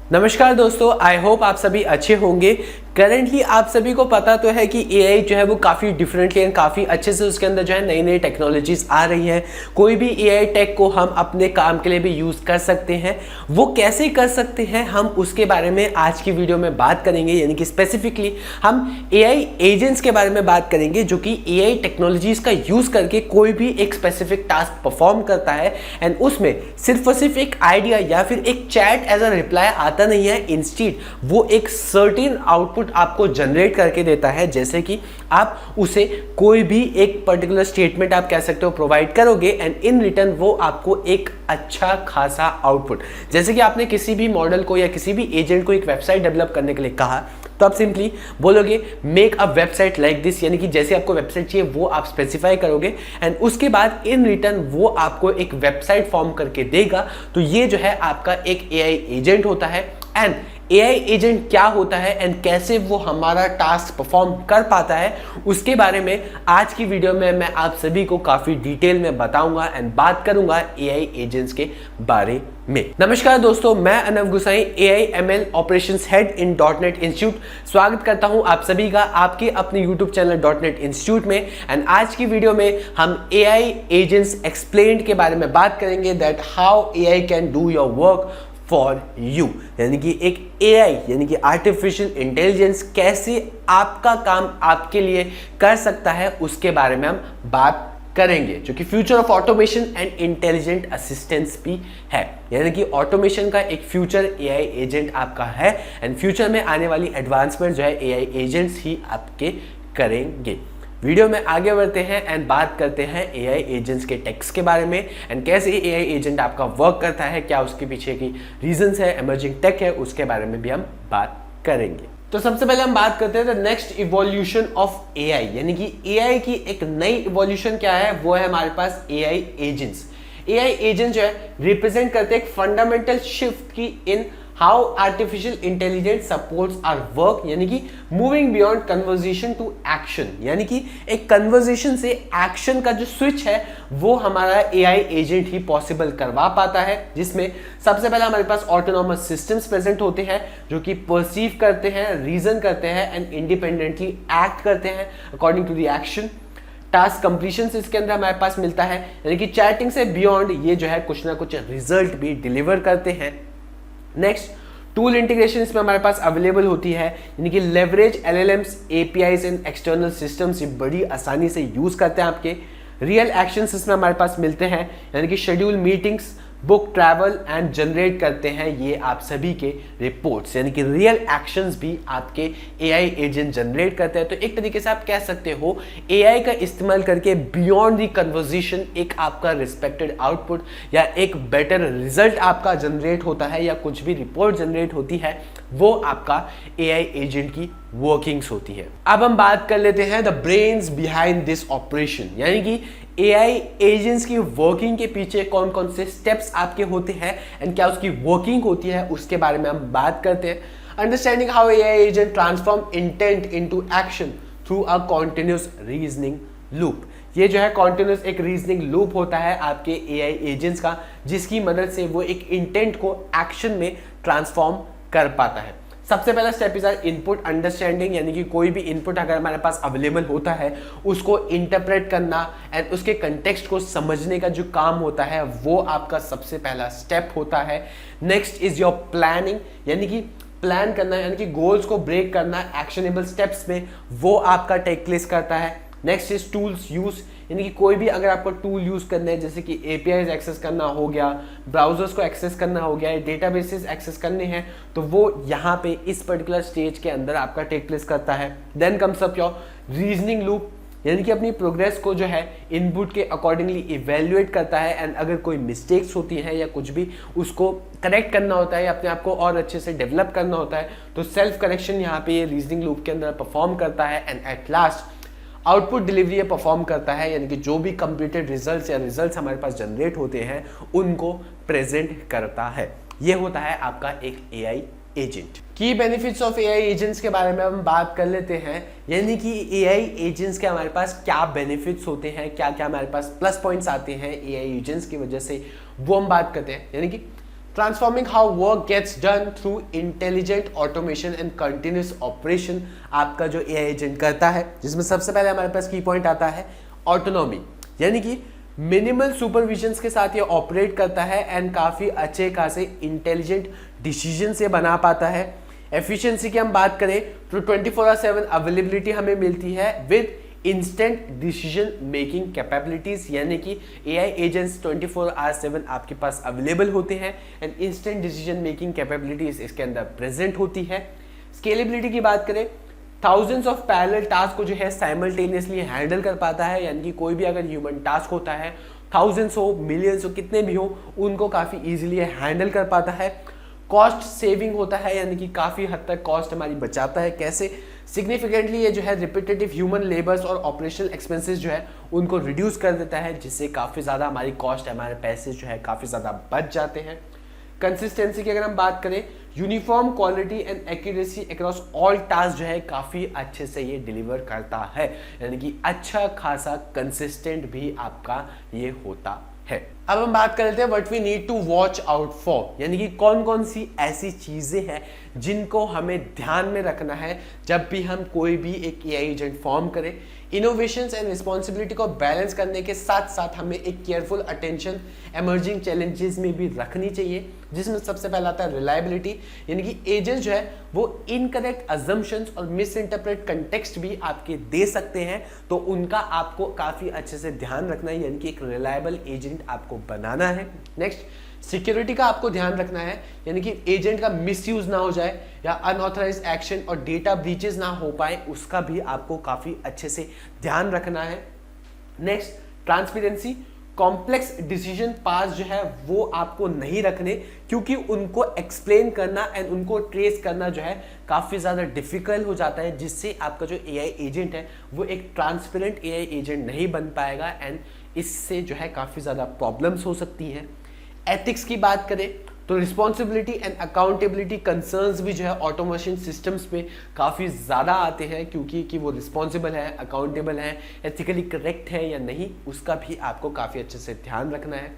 नमस्कार दोस्तों, I hope आप सभी अच्छे होंगे। करेंटली आप सभी को पता तो है कि एआई जो है वो काफ़ी डिफरेंटली एंड काफ़ी अच्छे से उसके अंदर जो है नई नई टेक्नोलॉजीज आ रही हैं। कोई भी एआई टेक को हम अपने काम के लिए भी यूज़ कर सकते हैं। वो कैसे कर सकते हैं हम उसके बारे में आज की वीडियो में बात करेंगे, यानी कि स्पेसिफिकली हम एआई एजेंट्स के बारे में बात करेंगे जो कि एआई टेक्नोलॉजीज का यूज़ करके कोई भी एक स्पेसिफिक टास्क परफॉर्म करता है एंड उसमें सिर्फ और सिर्फ एक आइडिया या फिर एक चैट एज अ रिप्लाई आता नहीं है। इंस्टीड वो एक सर्टेन आउटपुट आपको जनरेट करके देता है, जैसे कि आप उसे कोई भी एक पर्टिकुलर स्टेटमेंट आप कह सकते हो प्रोवाइड करोगे एंड इन रिटर्न वो आपको एक अच्छा खासा आउटपुट, जैसे कि आपने किसी भी मॉडल को या किसी भी एजेंट को एक वेबसाइट डेवलप करने के लिए कहा तो आप सिंपली बोलोगे make a website like this, यानी कि जैसे आपको वेबसाइट चाहिए वो आप स्पेसिफाई करोगे एंड उसके बाद इन रिटर्न वो आपको एक वेबसाइट फॉर्म करके देगा। तो ये जो है आपका एक एआई एजेंट होता है। एंड एआई एजेंट क्या होता है एंड कैसे वो हमारा टास्क परफॉर्म कर पाता है उसके बारे में आज की वीडियो में मैं आप सभी को काफी डिटेल में बताऊंगा एंड बात करूंगा एआई एजेंट्स के बारे में। नमस्कार दोस्तों, मैं Anav Gusain AI ML operations head in DotNet institute स्वागत करता हूं आप सभी का आपके अपने यूट्यूब चैनल डॉटनेट इंस्टीट्यूट में। एंड आज की वीडियो में हम एआई एजेंट्स एक्सप्लेन्ड के बारे में बात करेंगे, that how AI can do your work for you, यानी कि एक एआई यानी कि आर्टिफिशियल इंटेलिजेंस कैसे आपका काम आपके लिए कर सकता है उसके बारे में हम बात करेंगे, जो कि future of automation and intelligent assistance भी है। यानी कि ऑटोमेशन का एक फ्यूचर एआई एजेंट आपका है एंड फ्यूचर में आने वाली एडवांसमेंट जो है एआई एजेंट्स ही आपके करेंगे। वीडियो में आगे बढ़ते हैं एंड बात करते हैं एआई एजेंट्स के टेक्स के बारे में एंड कैसे एआई एजेंट आपका वर्क करता है, क्या उसके पीछे की रीजंस है, इमर्जिंग टेक है, उसके बारे में भी हम बात करेंगे। तो सबसे पहले हम बात करते हैं the next evolution of AI, यानी कि एआई की एक नई इवोल्यूशन क्या है, वो है हमारे पास एआई एजेंट्स। एआई एजेंट जो है रिप्रेजेंट करते हैं एक फंडामेंटल शिफ्ट की in how artificial intelligence supports our work, यानी कि moving beyond conversation to action, यानी कि एक कन्वर्सेशन से एक्शन का जो स्विच है वो हमारा एआई एजेंट ही पॉसिबल करवा पाता है, जिसमें सबसे पहले हमारे पास ऑटोनॉमस सिस्टम्स प्रेजेंट होते हैं जो कि परसीव करते हैं, रीजन करते हैं एंड इंडिपेंडेंटली एक्ट करते हैं according to the action. Task completion से इसके अंदर हमारे पास मिलता है, यानी कि चैटिंग से बियॉन्ड ये जो है कुछ ना कुछ रिजल्ट भी डिलीवर करते हैं। नेक्स्ट, टूल इंटीग्रेशन इसमें हमारे पास अवेलेबल होती है, यानी कि leverage LLMs, APIs and external systems ये बड़ी आसानी से यूज करते हैं आपके। रियल एक्शंस इसमें हमारे पास मिलते हैं, यानी कि schedule meetings, book travel and generate करते हैं ये आप सभी के रिपोर्ट्स, यानी कि रियल एक्शंस भी आपके एआई एजेंट जनरेट करते हैं। तो एक तरीके से आप कह सकते हो एआई का इस्तेमाल करके बियॉन्ड दी कन्वर्सेशन एक आपका रिस्पेक्टेड आउटपुट या एक बेटर रिजल्ट आपका जनरेट होता है या कुछ भी रिपोर्ट जनरेट होती है, वो आपका एआई एजेंट की वर्किंग्स होती है। अब हम बात कर लेते हैं the brains behind this operation, यानी कि एआई एजेंट्स की वर्किंग के पीछे कौन कौन से स्टेप्स आपके होते हैं एंड क्या उसकी वर्किंग होती है उसके बारे में हम बात करते हैं। Understanding how AI agent transform intent into action through a continuous reasoning loop. ये जो है कॉन्टिन्यूस एक रीजनिंग लूप होता है आपके एआई एजेंट्स का, जिसकी मदद से वो एक इंटेंट को एक्शन में ट्रांसफॉर्म कर पाता है। सबसे पहला step is our input understanding, यानी कि कोई भी इनपुट अगर हमारे पास अवेलेबल होता है उसको इंटरप्रेट करना एंड उसके कंटेक्स्ट को समझने का जो काम होता है वो आपका सबसे पहला स्टेप होता है। नेक्स्ट इज योर प्लानिंग, यानी कि प्लान करना, यानी कि गोल्स को ब्रेक करना एक्शनेबल स्टेप्स में, वो आपका टेक प्लेस करता है। नेक्स्ट इज टूल्स यूज, यानी कि कोई भी अगर आपको टूल यूज करना है, जैसे कि एपीआईज एक्सेस करना हो गया, ब्राउजर्स को एक्सेस करना हो गया, डेटाबेसेस एक्सेस करने हैं, तो वो यहाँ पे इस पर्टिकुलर स्टेज के अंदर आपका टेक प्लेस करता है। Then comes up your reasoning loop, यानी कि अपनी प्रोग्रेस को जो है इनपुट के अकॉर्डिंगली इवेल्युएट करता है एंड अगर कोई मिस्टेक्स होती हैं या कुछ भी उसको करेक्ट करना होता है या अपने आप को और अच्छे से डेवलप करना होता है तो सेल्फ करेक्शन यहाँ पे ये रीजनिंग लूप के अंदर परफॉर्म करता है and at last output delivery perform करता है, यानी कि जो भी कंप्यूटेड रिजल्ट्स या रिजल्ट्स हमारे पास जनरेट होते हैं उनको प्रेजेंट करता है। ये होता है आपका एक AI agent. Key benefits of AI agents के बारे में हम बात कर लेते हैं, यानी कि एआई एजेंट्स के हमारे पास क्या बेनिफिट्स होते हैं, क्या क्या हमारे पास प्लस पॉइंट्स आते हैं एआई एजेंट्स की वजह से, वो हम बात करते हैं। यानी कि transforming how work gets done through intelligent automation and continuous operation आपका जो एआई एजेंट करता है, जिसमें सबसे पहले हमारे पास की पॉइंट आता है ऑटोनॉमी, यानी कि मिनिमल सुपरविजन के साथ ये ऑपरेट करता है एंड काफी अच्छे खासे इंटेलिजेंट डिसीजन से बना पाता है। एफिशिएंसी की हम बात करें तो 24/7 अवेलेबिलिटी हमें मिलती है with instant decision making capabilities, यानी कि एआई एजेंट्स 24/7 आपके पास अवेलेबल होते हैं and instant decision making capabilities इसके अंदर प्रेजेंट होती है। स्केलेबिलिटी की बात करें, थाउजेंड्स ऑफ पैरेलल टास्क को जो है साइमल्टेनियसली हैंडल कर पाता है, यानी कि कोई भी अगर ह्यूमन टास्क होता है, थाउजेंड्स हो, मिलियंस हो, कितने भी हो, उनको काफी इजीली हैंडल कर पाता है। कॉस्ट सेविंग होता है, यानी कि काफी हद तक कॉस्ट हमारी बचाता है। कैसे? सिग्निफिकेंटली ये जो है रिपीटेटिव ह्यूमन लेबर्स और ऑपरेशनल एक्सपेंसेस जो है उनको रिड्यूस कर देता है, जिससे काफी ज्यादा हमारी कॉस्ट, हमारे पैसे जो है काफी ज्यादा बच जाते हैं। कंसिस्टेंसी की अगर हम बात करें, uniform quality and accuracy across all task जो है काफी अच्छे से ये डिलीवर करता है, यानी कि अच्छा खासा कंसिस्टेंट भी आपका ये होता है। अब हम बात कर लेते हैं what we need to watch out for, यानी कि कौन कौन सी ऐसी चीजें हैं जिनको हमें ध्यान में रखना है जब भी हम कोई भी एक एआई एजेंट फॉर्म करें। इनोवेशंस एंड रिस्पॉन्सिबिलिटी को बैलेंस करने के साथ साथ हमें एक केयरफुल अटेंशन एमर्जिंग चैलेंजेस में भी रखनी चाहिए, जिसमें सबसे पहला आता है रिलायबिलिटी, यानी कि एजेंट जो है वो इनकरेक्ट अजम्पशंस और मिस इंटरप्रेट कंटेक्स्ट भी आपके दे सकते हैं, तो उनका आपको काफी अच्छे से ध्यान रखना है, यानी कि एक रिलायबल एजेंट आपको बनाना है। नेक्स्ट, सिक्योरिटी का आपको ध्यान रखना है, यानी कि एजेंट का मिसयूज ना हो जाए या अनऑथराइज्ड एक्शन और डेटा ब्रीचेस ना हो पाए, उसका भी आपको काफी अच्छे से ध्यान रखना है। नेक्स्ट, ट्रांसपेरेंसी, कॉम्प्लेक्स डिसीजन पास जो है वो आपको नहीं रखने, क्योंकि उनको एक्सप्लेन करना एंड उनको ट्रेस करना जो है काफी ज्यादा डिफिकल्ट हो जाता है, जिससे आपका जो एआई एजेंट है वो एक ट्रांसपेरेंट एआई एजेंट नहीं बन पाएगा एंड इससे जो है काफी ज्यादा प्रॉब्लम्स हो सकती हैं। एथिक्स की बात करें तो रिस्पॉन्सिबिलिटी एंड अकाउंटेबिलिटी कंसर्न्स भी जो है ऑटोमेशन सिस्टम्स पे काफ़ी ज़्यादा आते हैं, क्योंकि कि वो रिस्पॉन्सिबल है, अकाउंटेबल है, एथिकली करेक्ट है या नहीं, उसका भी आपको काफ़ी अच्छे से ध्यान रखना है।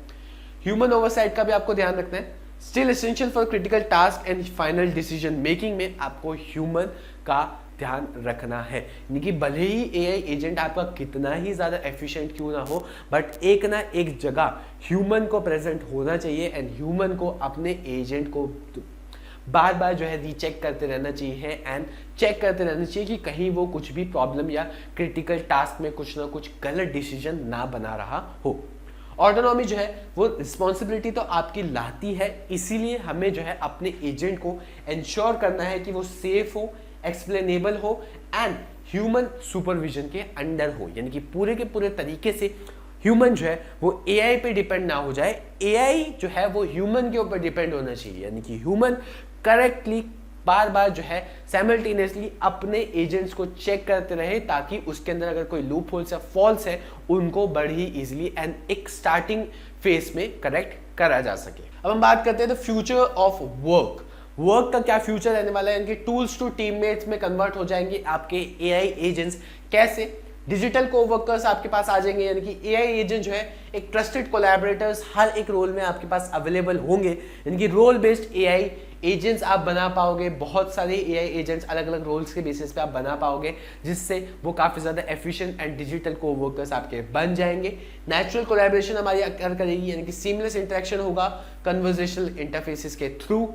ह्यूमन ओवरसाइट का भी आपको ध्यान रखना है। Still essential for critical task and final decision making में आपको ह्यूमन का ध्यान रखना है, यानी कि भले ही एआई एजेंट आपका कितना ही ज़्यादा एफिशिएंट क्यों ना हो, बट एक ना एक जगह ह्यूमन को प्रेजेंट होना चाहिए एंड ह्यूमन को अपने एजेंट को बार बार जो है रीचेक करते रहना चाहिए एंड चेक करते रहना चाहिए कि कहीं वो कुछ भी प्रॉब्लम या क्रिटिकल टास्क में कुछ ना कुछ गलत डिसीजन ना बना रहा हो। ऑटोनॉमी जो है वो रिस्पॉन्सिबिलिटी तो आपकी लाती है, इसीलिए हमें जो है अपने एजेंट को इंश्योर करना है कि वो सेफ हो, एक्सप्लेनेबल हो एंड ह्यूमन सुपरविजन के अंडर हो, यानी कि पूरे के पूरे तरीके से ह्यूमन जो है वो एआई पे डिपेंड ना हो जाए, एआई जो है वो ह्यूमन के ऊपर डिपेंड होना चाहिए, यानी कि ह्यूमन करेक्टली बार बार जो है साइमल्टेनियसली अपने एजेंट्स को चेक करते रहे, ताकि उसके अंदर अगर कोई लूप होल्स या फॉल्स है उनको बड़ी इजीली एंड एक स्टार्टिंग फेज में करेक्ट करा जा सके। अब हम बात करते हैं the future of work. Work का क्या फ्यूचर रहने वाला है, इनके टूल्स टू टीममेट्स में कन्वर्ट हो जाएंगे आपके एआई एजेंट्स। कैसे? डिजिटल कोवर्कर्स आपके पास आ जाएंगे, यानी कि एआई एजेंट जो है एक ट्रस्टेड कोलैबोरेटर्स हर एक रोल में आपके पास अवेलेबल होंगे, यानी कि रोल बेस्ड एआई एजेंट्स आप बना पाओगे। बहुत सारे एआई एजेंट्स अलग अलग रोल्स के बेसिस पे आप बना पाओगे, जिससे वो काफी ज्यादा एफिशिएंट एंड डिजिटल कोवर्कर्स आपके बन जाएंगे। नेचुरल कोलैबोरेशन हमारी अकर करेगी, यानी कि सीमलेस इंटरेक्शन होगा कन्वर्सेशनल इंटरफेसेस के थ्रू।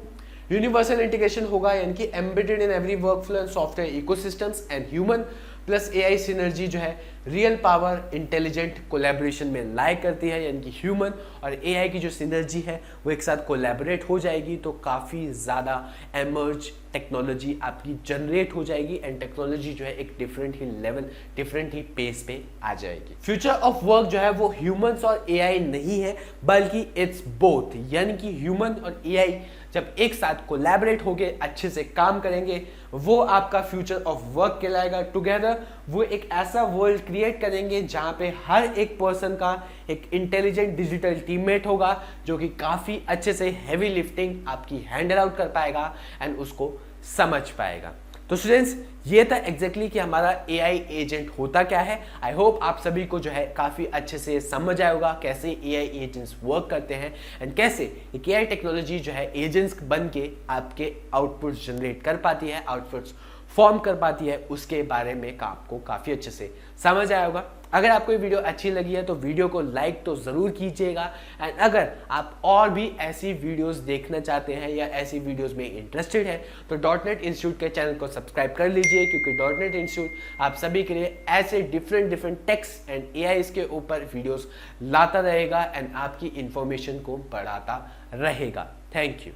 यूनिवर्सल इंटीग्रेशन होगा, यानी कि embedded in every workflow and software ecosystems and human plus AI synergy जो है रियल पावर इंटेलिजेंट कोलैबोरेशन में लाई करती है, यानी कि ह्यूमन और एआई की जो सिनर्जी है वो एक साथ कोलैबोरेट हो जाएगी, तो काफ़ी ज़्यादा एमर्ज टेक्नोलॉजी आपकी जनरेट हो जाएगी एंड टेक्नोलॉजी जो है एक डिफरेंट ही लेवल, डिफरेंट ही पेस पे आ जाएगी। फ्यूचर ऑफ वर्क जो है वो ह्यूमंस और एआई नहीं है, बल्कि इट्स बोथ, यानी कि ह्यूमन और एआई जब एक साथ कोलैबोरेट होके अच्छे से काम करेंगे वो आपका फ्यूचर ऑफ वर्क कहलाएगा। टुगेदर वो एक ऐसा वर्ल्ड क्रिएट करेंगे जहां पे हर एक पर्सन का एक इंटेलिजेंट डिजिटल टीममेट होगा, जो कि काफी अच्छे से हैवी लिफ्टिंग आपकी हैंडल आउट कर पाएगा एंड उसको समझ पाएगा। तो स्टूडेंट्स ये था एग्जैक्टली कि हमारा एआई एजेंट होता क्या है। आई होप आप सभी को जो है काफ़ी अच्छे से समझ आया होगा कैसे एआई एजेंट्स वर्क करते हैं एंड कैसे एक एआई टेक्नोलॉजी जो है एजेंट्स बन के आपके आउटपुट्स जनरेट कर पाती है, आउटपुट्स फॉर्म कर पाती है, उसके बारे में आपको काफ़ी अच्छे से समझ आया होगा। अगर आपको ये वीडियो अच्छी लगी है तो वीडियो को लाइक तो ज़रूर कीजिएगा एंड अगर आप और भी ऐसी वीडियोस देखना चाहते हैं या ऐसी वीडियोस में इंटरेस्टेड हैं तो डॉट नेट इंस्टीट्यूट के चैनल को सब्सक्राइब कर लीजिए, क्योंकि डॉट नेट इंस्टीट्यूट आप सभी के लिए ऐसे डिफरेंट टेक्स्ट एंड एआईज के ऊपर वीडियोस लाता रहेगा एंड आपकी इंफॉर्मेशन को बढ़ाता रहेगा। Thank you.